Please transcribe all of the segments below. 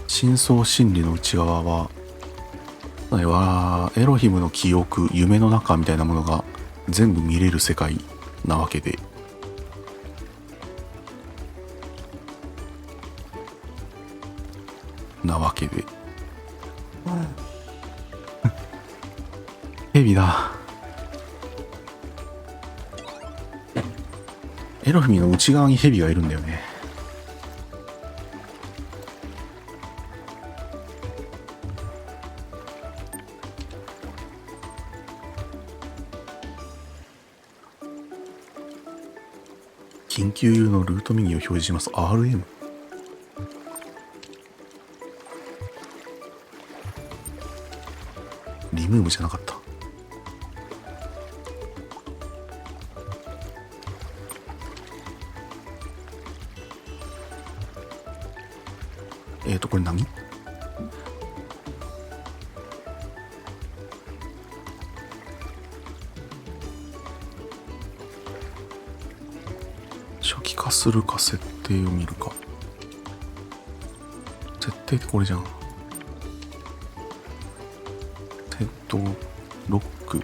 深層心理の内側はエロヒムの記憶、夢の中みたいなものが全部見れる世界なわけで、ヘビだ。エロヒムの内側にヘビがいるんだよね。緊急用のルート右を表示します。 RM リムーブじゃなかった。これ何？初期化するか設定を見るか。設定ってこれじゃん。ロック。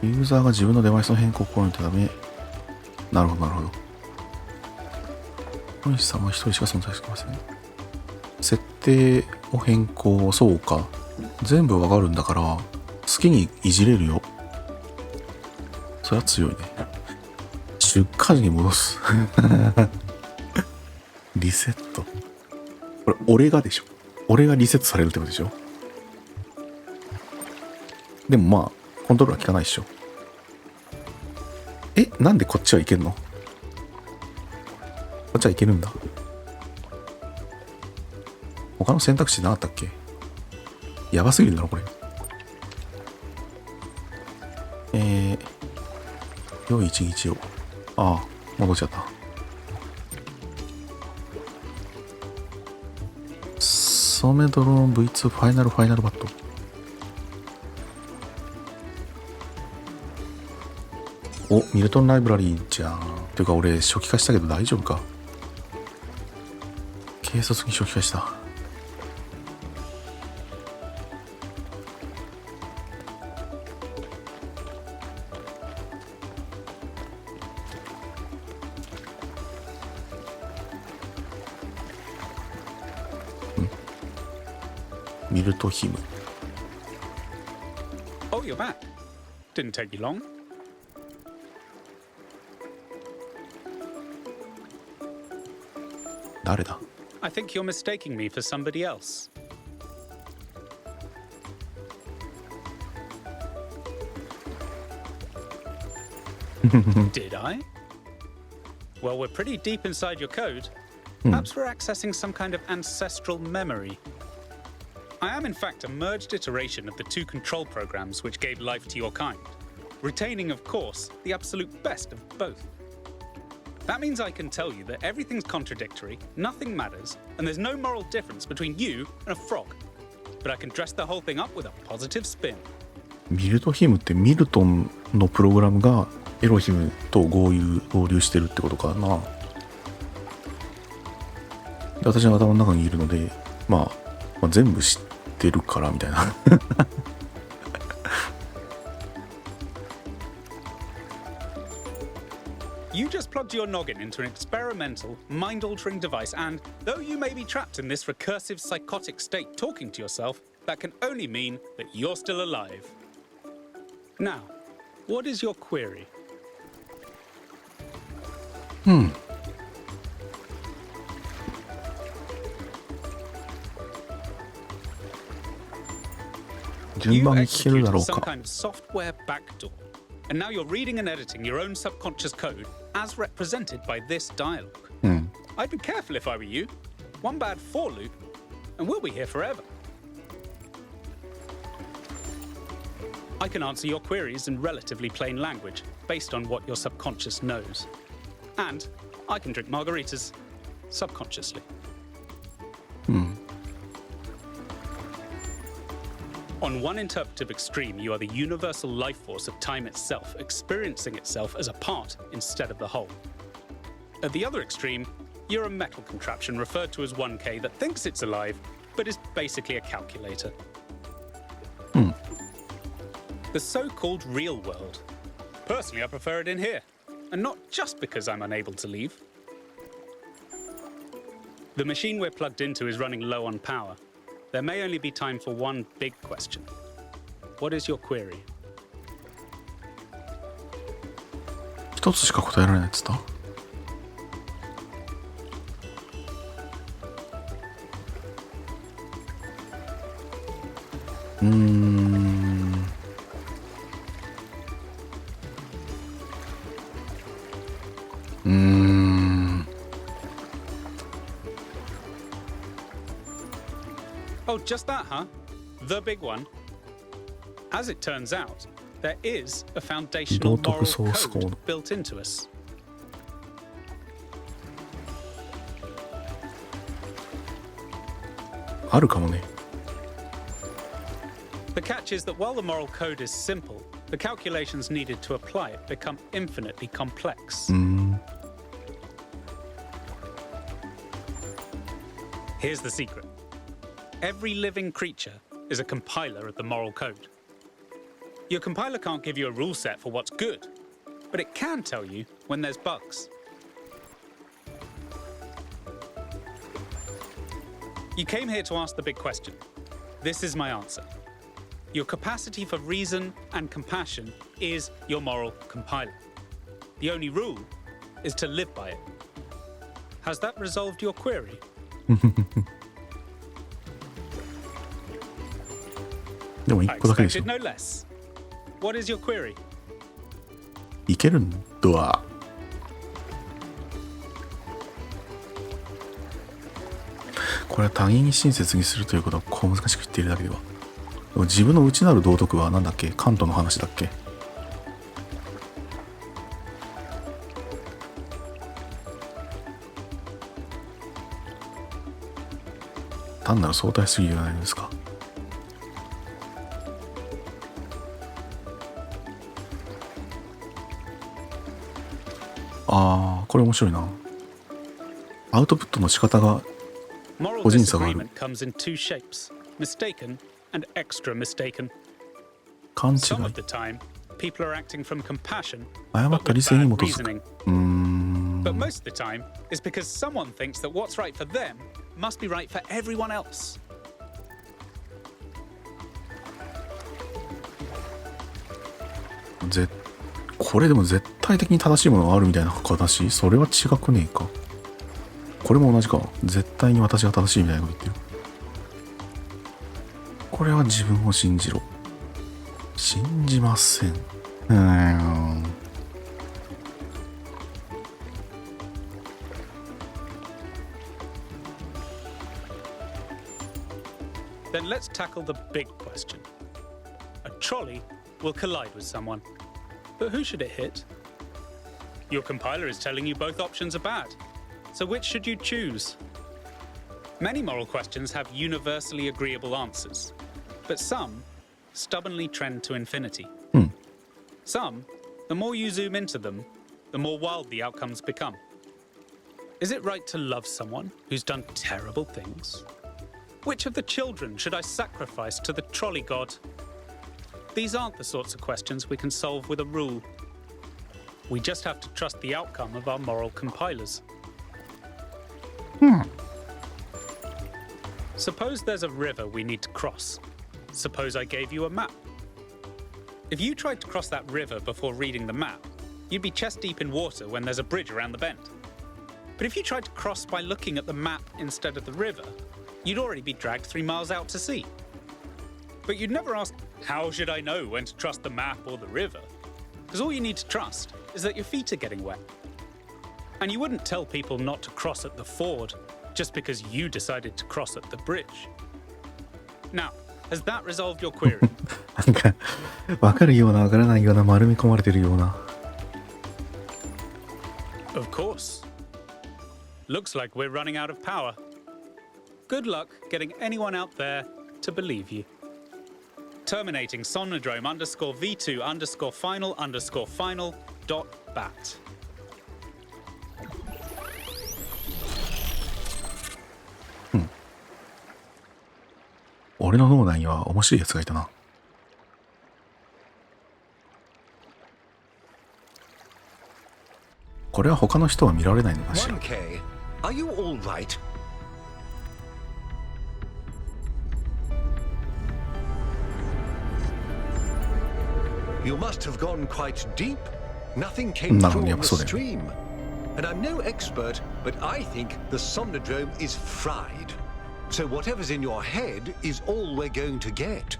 ユーザーが自分のデバイスの変更を試みたため。なるほどなるほど。小西さんは一人しか存在してません。設定を変更、そうか。全部わかるんだから好きにいじれるよ。そりゃ強いね。出荷時に戻す。リセット。これ俺がでしょ。俺がリセットされるってことでしょ。でもまあコントロールは効かないでしょ。なんでこっちはいけんの？こっちはいけるんだ。他の選択肢なかったっけ？やばすぎるだろこれ。良い一日を。ああ、戻っちゃった。ソメドローン V2 ファイナルバット。お、ミルトンライブラリーじゃん。ていうか俺初期化したけど大丈夫か。軽率に初期化した。ミルトヒム。 Oh, you're back. Didn't take you long. I think you're mistaking me for somebody else. Did I? Well, we're pretty deep inside your code. Perhaps we're accessing some kind of ancestral memory. I am, in fact, a merged iteration of the two control programs which gave life to your kind, retaining, of course, the absolute best of both. That means I can tell you that everything's contradictory, nothing matters, and there's no moral difference between you and a frog. But I can dress the whole thing up with a positive spin. ミルトヒムってミルトンのプログラムがエロヒムと合流してるってことかな。で私の頭の中にいるので、まあ全部知ってるからみたいな。You just plugged your noggin into an experimental, mind-altering device, and though you may be trapped in this recursive psychotic state talking to yourself, that can only mean that you're still alive. Now, what is your query? 順番に聞けるだろう some か。 kind of software backdoor, and now you're reading and editing your own subconscious code as represented by this dialogue. I'd be careful if I were you. One bad for loop, and we'll be here forever. I can answer your queries in relatively plain language, based on what your subconscious knows. And I can drink margaritas subconsciously. On one interpretive extreme, you are the universal life force of time itself, experiencing itself as a part instead of the whole. At the other extreme, you're a metal contraption referred to as 1K that thinks it's alive, but is basically a calculator. The so-called real world. Personally, I prefer it in here, and not just because I'm unable to leave. The machine we're plugged into is running low on power. There may only be time for one big question. What is your query? 一つしか答えられないって言った？Oh, just that, huh? The big one. As it turns out, there is a foundational moral code built into us. あるかもね。The catch is that while the moral code is simple, the calculations needed to apply it become infinitely complex. Here's the secret. Every living creature is a compiler of the moral code. Your compiler can't give you a rule set for what's good, but it can tell you when there's bugs. You came here to ask the big question. This is my answer. Your capacity for reason and compassion is your moral compiler. The only rule is to live by it. Has that resolved your query? でも一 I 個だけでしょ expected。no less. What is your query? いけるんだわ。これは他人に親切にするということは小難しく言っているだけでは。でも自分の内なる道徳は何だっけ？カントの話だっけ？単なる相対主義ではないですか。ああ、これ面白いな。アウトプットの仕方が Moral 個人差がある。 disagreement comes in two shapes: mistaken and extra mistaken. 勘違 Some い of。the time, people are acting from compassion, 誤 but った理 with 性に bad 基づく。 reasoning. うーん。 But most of the time, it's because someone thinks that what's right for them must be right for everyone else. これでも絶対的に正しいものがあるみたいな話？それは違くねえか。これも同じか。絶対に私が正しいみたいなこと言ってる。これは自分を信じろ。信じません。Then let's tackle the big question. A trolley will collide with someone. But who should it hit? Your compiler is telling you both options are bad. So which should you choose? Many moral questions have universally agreeable answers, but some stubbornly trend to infinity. Some, the more you zoom into them, the more wild the outcomes become. Is it right to love someone who's done terrible things? Which of the children should I sacrifice to the trolley god? These aren't the sorts of questions we can solve with a rule. We just have to trust the outcome of our moral compilers. Suppose there's a river we need to cross. Suppose I gave you a map. If you tried to cross that river before reading the map, you'd be chest deep in water when there's a bridge around the bend. But if you tried to cross by looking at the map instead of the river, you'd already be dragged 3 miles out to sea. But you'd never ask, how should I know when to trust the map or the river? Because all you need to trust is that your feet are getting wet. And you wouldn't tell people not to cross at the ford just because you decided to cross at the bridge. Now, has that resolved your query? なんか分かるような分からないような丸め込まれてるような。 Of course. Looks like we're running out of power. Good luck getting anyone out there to believe you. terminating Somnodrome underscore V2 underscore final underscore final dot bat. 俺の脳内には面白いやつがいたな。これは他の人は見られないのかしら。 1K, are you all right? You must have gone quite deep. Nothing came through on the stream. And I'm no expert, but I think the Somnodrome is fried. So whatever's in your head is all we're going to get.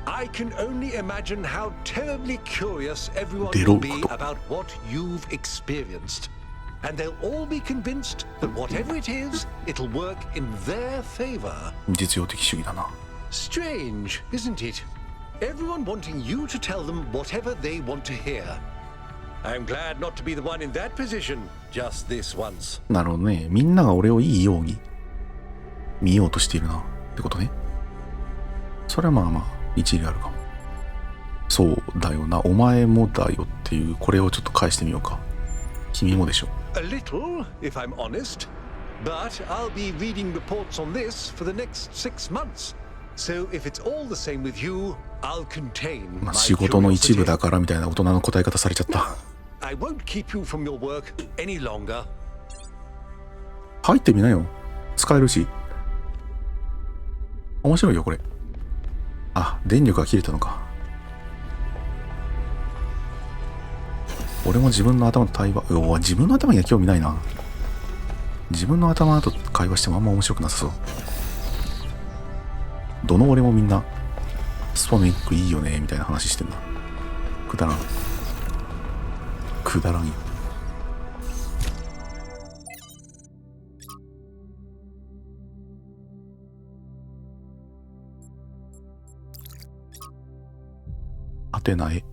I can only imagine how terribly curious everyone will be about what you've experienced. And they'll all be convinced that whatever it is, it'll work in their favor. 実用的主義だな。 Strange, isn't it? Everyone wanting you to tell them whatever they want to hear. I'm glad not to be the one in that position just this once. なるほどね。みんなが俺をいいように見ようとしているなってことね。それはまあまあ一理あるかも。そうだよな、お前もだよっていう、これをちょっと返してみようか。君もでしょ。 A little, if I'm honest. But I'll be reading reports on this for the next 6 months. So if it's all the same with you, I'll contain まあ my 仕事の一部 curiosity. だからみたいな大人の答え方されちゃった。 I won't keep you from your work any longer. 入ってみなよ。使えるし。面白いよこれ。あ、電力が切れたのか。俺も自分の頭と対話。お、自分の頭には興味ないな。自分の頭と会話してもあんま面白くなさそう。どの俺もみんなスパメックいいよねみたいな話してんだ。くだらん。くだらんよ。アテナへ。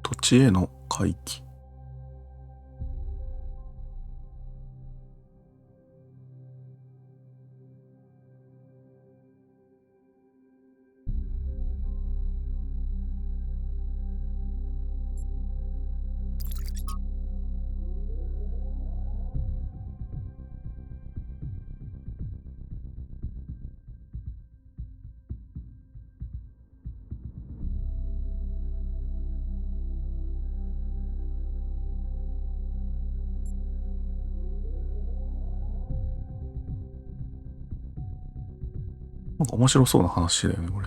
土地への回帰。なんか面白そうな話だよねこれ。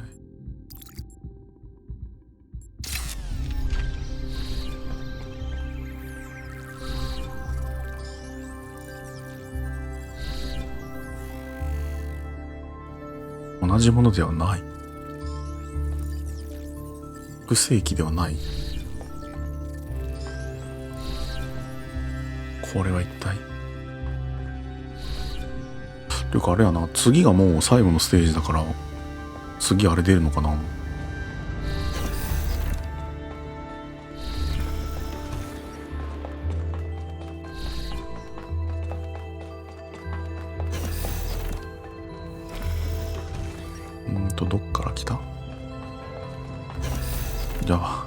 同じものではない。複製機ではない。これは一体。というかあれやな、次がもう最後のステージだから、次あれ出るのかな。どっから来た？じゃあ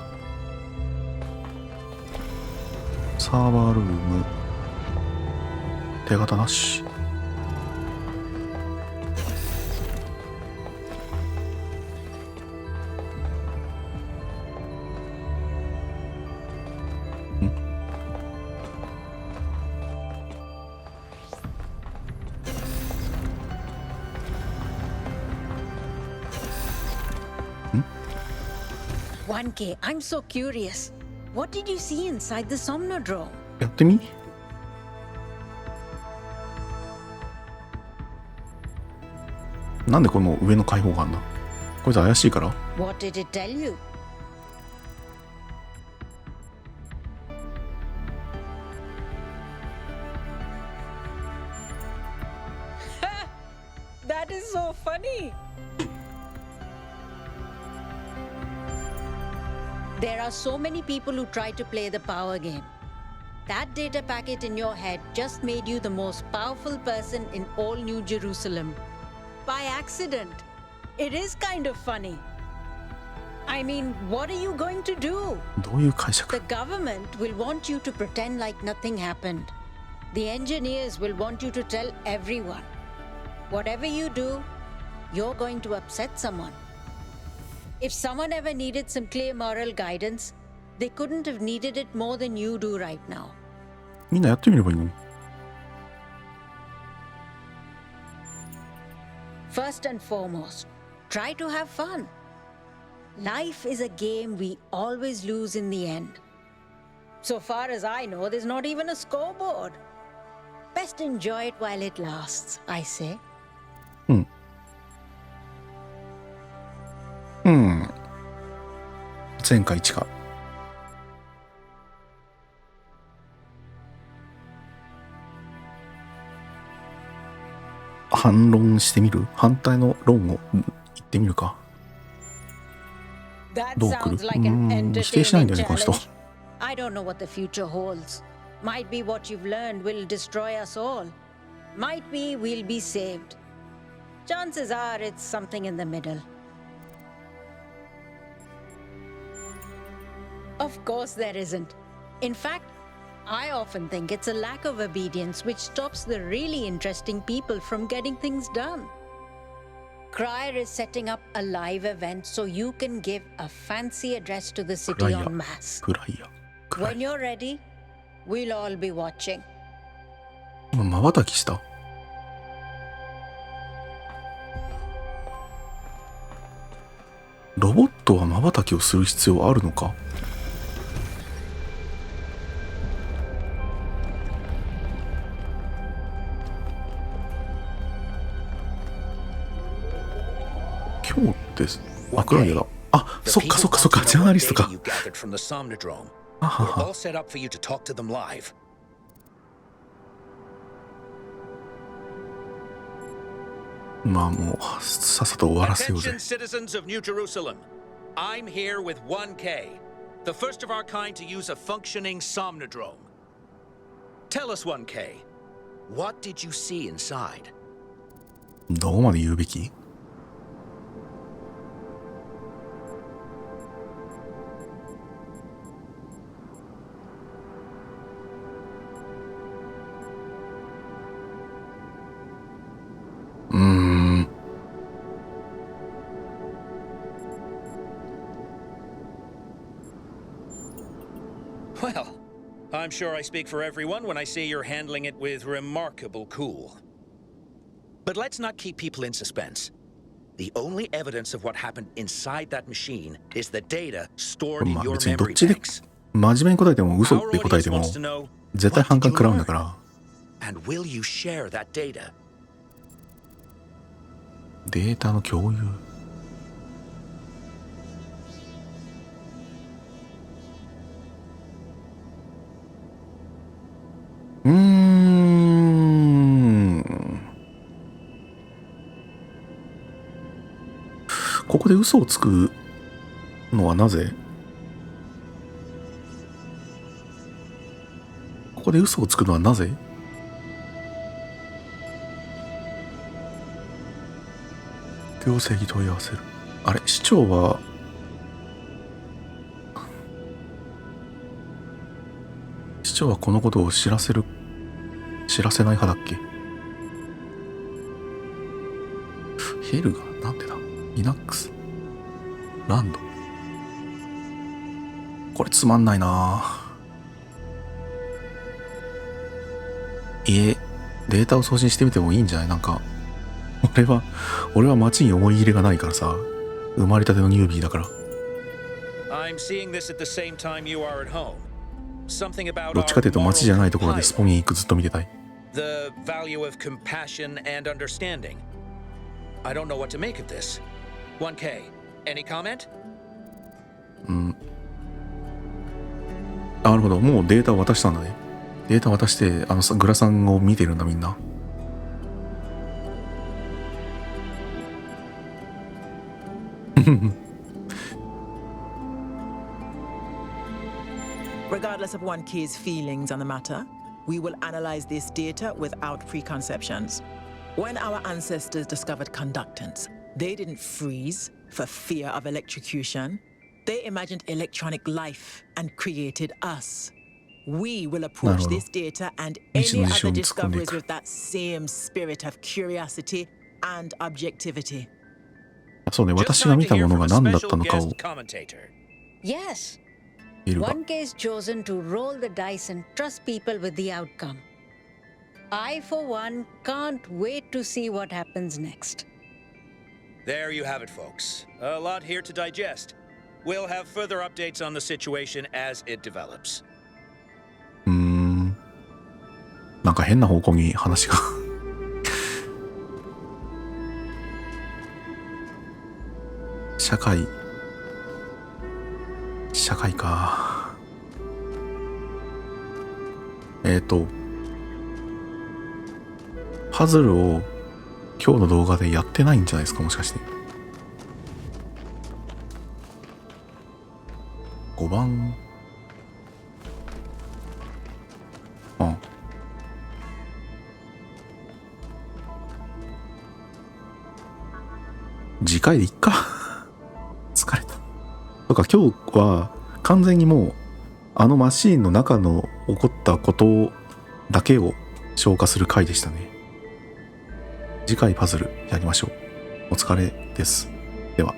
サーバールーム手形なし。1K, I'm so curious. What did you see inside the Somnodrome? やってみ。なんでこの上の開放があんだ。こいつ怪しいから。 What did it tell you? That is so funny. There are so many people who try to play the power game. That data packet in your head just made you the most powerful person in all New Jerusalem. By accident. It is kind of funny. I mean, what are you going to do? どういう解釈？ The government will want you to pretend like nothing happened. The engineers will want you to tell everyone. Whatever you do, you're going to upset someone. If someone ever needed some clear moral guidance, they couldn't have needed it more than you do right now. みんなやってみればいいのに。First and foremost, try to have fun. Life is a game we always lose in the end. So far as I know, there's not even a scoreboard. Best enjoy it while it lasts, I say. 前回一か。反論してみる？反対の論を言ってみるか。 That どう来る？ sounds like an 否定しないんだ entertaining よね、この人。 challenge. I don't know what the future holds. Might be what you've learned will destroy us all. Might be we'll be saved. Chances are it's something in the middle. Of course there isn't. In fact, I often think it's a lack of obedience which stops the really interesting people from getting things done. Crier is setting up a live event so you can give a fancy address to the city en masse. 暗いや。暗 When い。 you're ready, we'll all be watching. 今瞬きした。ロボットは瞬きをする必要あるのか？今日ってあ、暗いやだ。あ、そっかそっかそっか、ジャーナリストか。あはは。まあもうさっさと終わらせようぜ。 Attention, citizens of New Jerusalem. I'm here with 1K, the first of our kind to use a functioning Somnodrome. Tell us, 1K, what did you see inside? どこまで言うべき？Well, I'm sure I speak for everyone when I say you're handling it with remarkable cool. But let's not keep people in suspense. The only evidence of what happened inside that machine is the data stored in まあ your 別にどっ memory ちで banks. 真面目に答えても嘘 Our って答え audience ても wants to know, 絶対 what 反感 did 食ら you うんだか learn? ら。 And will you share that data? データの共有。ここで嘘をつくのはなぜ？ここで嘘をつくのはなぜ？行政に問い合わせる。あれ、市長はこのことを知らせない派だっけ？ヘルがなんてだ？リナックスランド。これつまんないないえ、データを送信してみてもいいんじゃない？なんか俺は街に思い入れがないからさ、生まれたてのニュービーだから。 I'm seeing this at the same time you are at home. Something about どっちかというと our 街じゃないところ moral でスポニークずっと見てたい。 the value of compassion and understanding. I don't know what to make of this. 1K, any comment? あ、なるほど。もうデータを渡したんだね。データ渡してグラサンを見てるんだみんな。Regardless of one key's feelings on the matter, we will analyze this data without preconceptions. When our ancestors discovered conductance, they didn't freeze for fear of electrocution. They imagined electronic life and created us. We will approach this data and any other discoveries with that same spirit of curiosity and objectivity. そうね、私が見たものが何だったのかを Yes. 見るが。 One case chosen to roll the dice and trust people with the outcome. I, for one, can't wait to see what happens next. There you have it, folks. A lot here to digest. We'll have further updates on the situation as it develops. なんか変な方向に話が社会か。パズルを今日の動画でやってないんじゃないですか、もしかして。5番。次回でいっか疲れた。とか今日は完全にもうあのマシーンの中の起こったことだけを消化する回でしたね。次回パズルやりましょう。お疲れです。では。